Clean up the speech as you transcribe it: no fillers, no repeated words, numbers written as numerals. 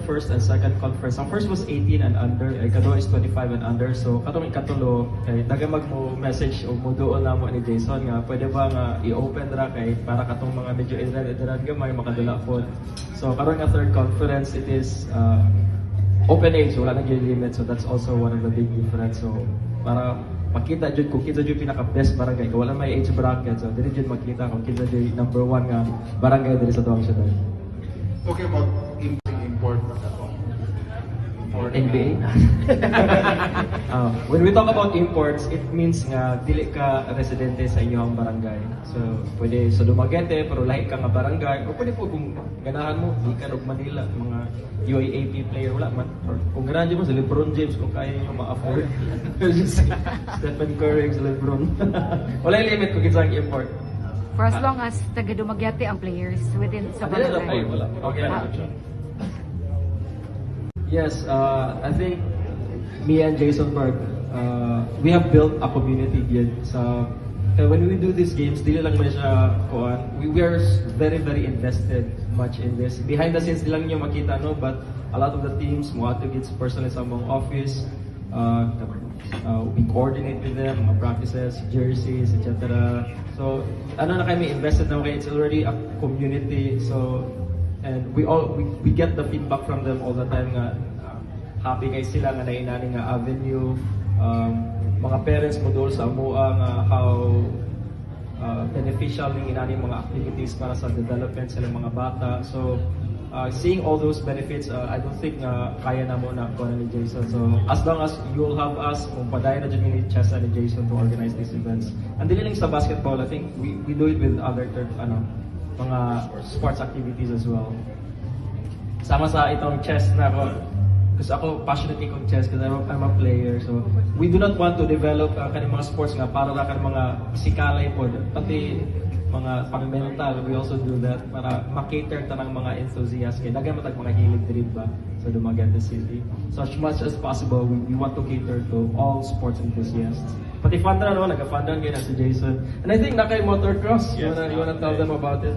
first and second conference. Ang first was 18 and under, ay kadua is 25 and under. So katong ikatulo kay daga mo message o mo doon na mo ni Jason nga pwede ba nga i-open ra kay para katong mga medyo edad gamay makadula po. So karon nga third conference it is open age, wala nang limit. So that's also one of the big difference. So para makita jud kung kinsa jud pinaka-best barangay. Kung wala may age bracket, so dili jud makita kung kinsa jud number 1 nga barangay diri sa tuwang syudad. Talking about import NBA. When we talk about imports, it means nga dili ka residente sa inyong barangay. So pwede sa Dumaguete pero lahi ka nga barangay o pwede po kung ganahan mo di ka og Manila mga UAAP player wala man or kung ganahan mo sa LeBron James kung kaya niyo ma-afford. Stephen Curry sa LeBron. Wala yung limit kung kinsa ang import. For as long as taga Dumaguete ang players within sa barangay. Okay. Yes, I think me and Jason Berg, we have built a community here. So when we do these games, dili lang man siya kuan. We are very invested much in this. Behind the scenes, di lang niyo makita no, but a lot of the teams, mga athletes, personally sa mga office, we coordinate with them, mga practices, jerseys, etc. So ano na kami invested na okay, it's already a community. So and we get the feedback from them all the time nga happy kay sila nga nainani nga avenue, mga parents mo doon sa amuang how beneficial ng inani mga activities para sa development sa mga bata. So seeing all those benefits, I don't think kaya na mo na kuha ni Jason. So as long as you'll have us kung padayon na dyan ni Chessa ni Jason to organize these events. And dili lang sa basketball, I think we do it with other mga sports activities as well. Sama sa itong chess na ako, kasi ako passionate ikong chess kasi I'm a player. So we do not want to develop kanang mga sports nga para ra kanang mga physikalay po, pati mga pang-mental. We also do that para makater ta ng mga enthusiasts kay daghan matag mga hilig diri ba sa Dumaguete City. So as much as possible, we want to cater to all sports enthusiasts. Pati funda naman, nag-funda ngayon si Jason. And I think na kay motocross, you wanna tell them about it?